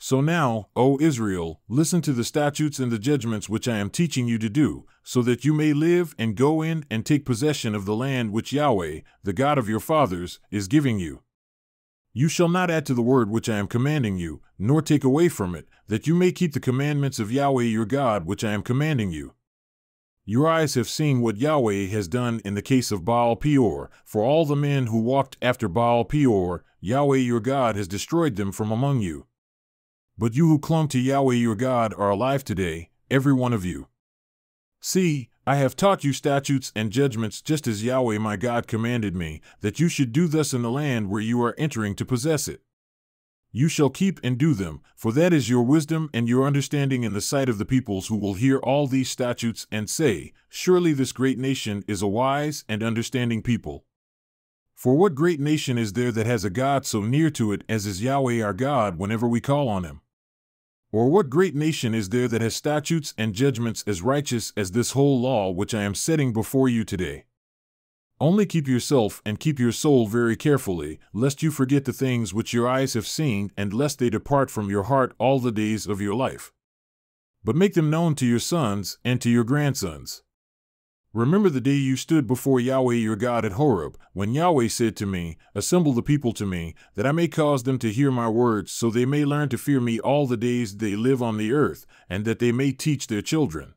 So now, O Israel, listen to the statutes and the judgments which I am teaching you to do, so that you may live and go in and take possession of the land which Yahweh, the God of your fathers, is giving you. You shall not add to the word which I am commanding you, nor take away from it, that you may keep the commandments of Yahweh your God which I am commanding you. Your eyes have seen what Yahweh has done in the case of Baal Peor. For all the men who walked after Baal Peor, Yahweh your God has destroyed them from among you. But you who clung to Yahweh your God are alive today, every one of you. See, I have taught you statutes and judgments just as Yahweh my God commanded me, that you should do thus in the land where you are entering to possess it. You shall keep and do them, for that is your wisdom and your understanding in the sight of the peoples who will hear all these statutes and say, surely this great nation is a wise and understanding people. For what great nation is there that has a God so near to it as is Yahweh our God whenever we call on him? Or what great nation is there that has statutes and judgments as righteous as this whole law which I am setting before you today? Only keep yourself and keep your soul very carefully, lest you forget the things which your eyes have seen, and lest they depart from your heart all the days of your life. But make them known to your sons and to your grandsons. Remember the day you stood before Yahweh your God at Horeb, when Yahweh said to me, assemble the people to me, that I may cause them to hear my words, so they may learn to fear me all the days they live on the earth, and that they may teach their children.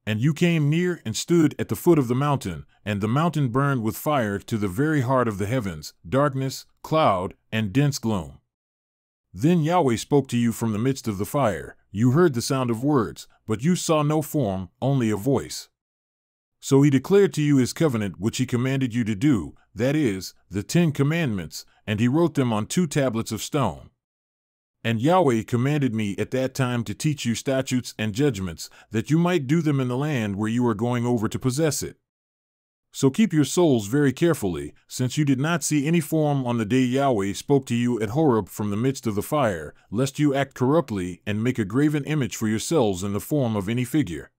And you came near and stood at the foot of the mountain, and the mountain burned with fire to the very heart of the heavens, darkness, cloud, and dense gloom. Then Yahweh spoke to you from the midst of the fire. You heard the sound of words, but you saw no form, only a voice. So he declared to you his covenant which he commanded you to do, that is, the 10 Commandments, and he wrote them on 2 tablets of stone. And Yahweh commanded me at that time to teach you statutes and judgments, that you might do them in the land where you are going over to possess it. So keep your souls very carefully, since you did not see any form on the day Yahweh spoke to you at Horeb from the midst of the fire, lest you act corruptly and make a graven image for yourselves in the form of any figure.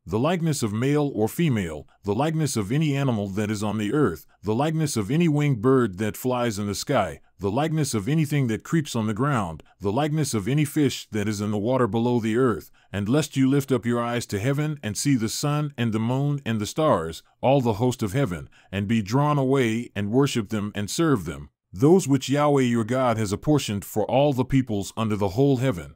The likeness of male or female, the likeness of any animal that is on the earth, the likeness of any winged bird that flies in the sky, the likeness of anything that creeps on the ground, the likeness of any fish that is in the water below the earth, and lest you lift up your eyes to heaven and see the sun and the moon and the stars, all the host of heaven, and be drawn away and worship them and serve them, those which Yahweh your God has apportioned for all the peoples under the whole heaven.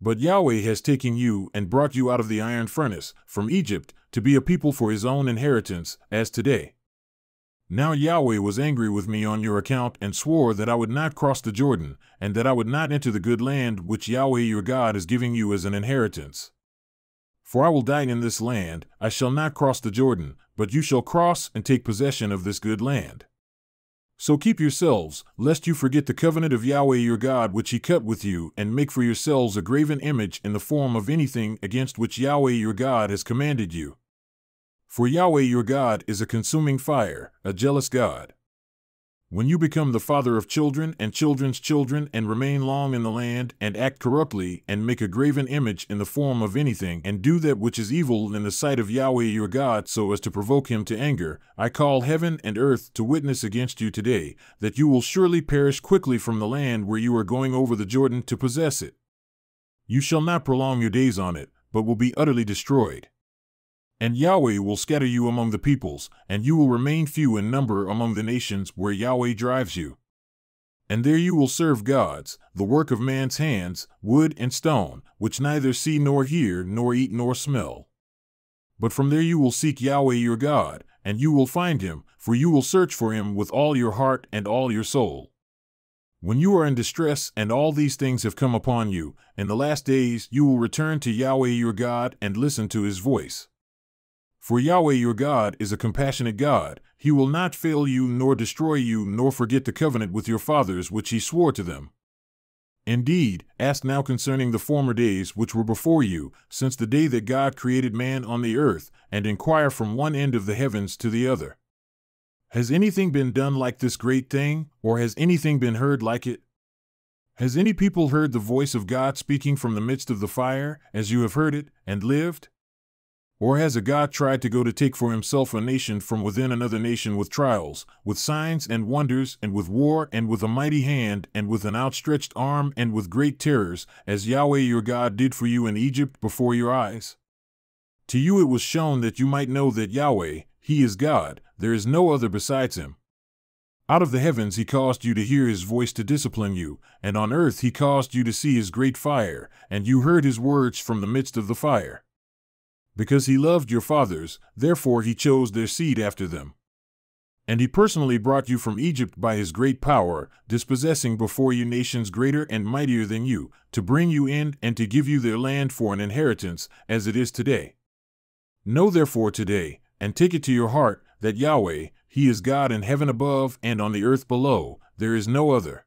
But Yahweh has taken you and brought you out of the iron furnace, from Egypt, to be a people for his own inheritance, as today. Now Yahweh was angry with me on your account and swore that I would not cross the Jordan, and that I would not enter the good land which Yahweh your God is giving you as an inheritance. For I will die in this land, I shall not cross the Jordan, but you shall cross and take possession of this good land. So keep yourselves, lest you forget the covenant of Yahweh your God which he cut with you, and make for yourselves a graven image in the form of anything against which Yahweh your God has commanded you. For Yahweh your God is a consuming fire, a jealous God. When you become the father of children and children's children and remain long in the land and act corruptly and make a graven image in the form of anything and do that which is evil in the sight of Yahweh your God so as to provoke him to anger, I call heaven and earth to witness against you today, that you will surely perish quickly from the land where you are going over the Jordan to possess it. You shall not prolong your days on it, but will be utterly destroyed. And Yahweh will scatter you among the peoples, and you will remain few in number among the nations where Yahweh drives you. And there you will serve gods, the work of man's hands, wood and stone, which neither see nor hear nor eat nor smell. But from there you will seek Yahweh your God, and you will find him, for you will search for him with all your heart and all your soul. When you are in distress and all these things have come upon you, in the last days you will return to Yahweh your God and listen to his voice. For Yahweh your God is a compassionate God. He will not fail you nor destroy you nor forget the covenant with your fathers which he swore to them. Indeed, ask now concerning the former days which were before you, since the day that God created man on the earth, and inquire from one end of the heavens to the other. Has anything been done like this great thing, or has anything been heard like it? Has any people heard the voice of God speaking from the midst of the fire, as you have heard it, and lived? Or has a God tried to go to take for himself a nation from within another nation with trials, with signs and wonders, and with war, and with a mighty hand, and with an outstretched arm, and with great terrors, as Yahweh your God did for you in Egypt before your eyes? To you it was shown that you might know that Yahweh, He is God, there is no other besides Him. Out of the heavens He caused you to hear His voice to discipline you, and on earth He caused you to see His great fire, and you heard His words from the midst of the fire. Because He loved your fathers, therefore He chose their seed after them. And He personally brought you from Egypt by His great power, dispossessing before you nations greater and mightier than you, to bring you in and to give you their land for an inheritance, as it is today. Know therefore today, and take it to your heart, that Yahweh, He is God in heaven above and on the earth below, there is no other.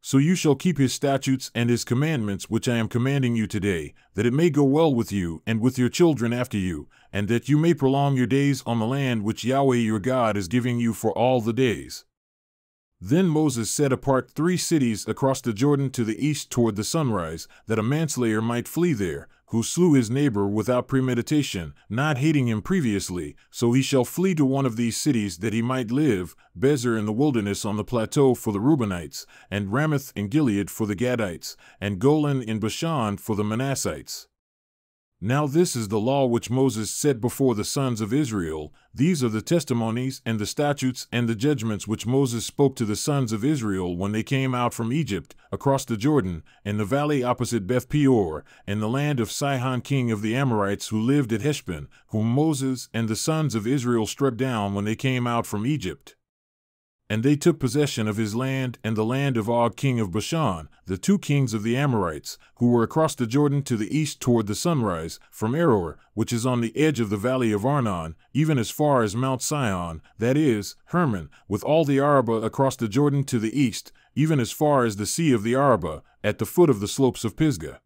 So you shall keep His statutes and His commandments which I am commanding you today, that it may go well with you and with your children after you, and that you may prolong your days on the land which Yahweh your God is giving you for all the days. Then Moses set apart 3 cities across the Jordan to the east toward the sunrise, that a manslayer might flee there, who slew his neighbor without premeditation, not hating him previously, so he shall flee to one of these cities that he might live, Bezer in the wilderness on the plateau for the Reubenites, and Ramoth in Gilead for the Gadites, and Golan in Bashan for the Manassites. Now this is the law which Moses set before the sons of Israel. These are the testimonies and the statutes and the judgments which Moses spoke to the sons of Israel when they came out from Egypt, across the Jordan, in the valley opposite Beth Peor, in the land of Sihon king of the Amorites who lived at Heshbon, whom Moses and the sons of Israel struck down when they came out from Egypt. And they took possession of his land and the land of Og king of Bashan, the 2 kings of the Amorites, who were across the Jordan to the east toward the sunrise, from Aroer, which is on the edge of the valley of Arnon, even as far as Mount Sion, that is, Hermon, with all the Arabah across the Jordan to the east, even as far as the sea of the Arabah, at the foot of the slopes of Pisgah.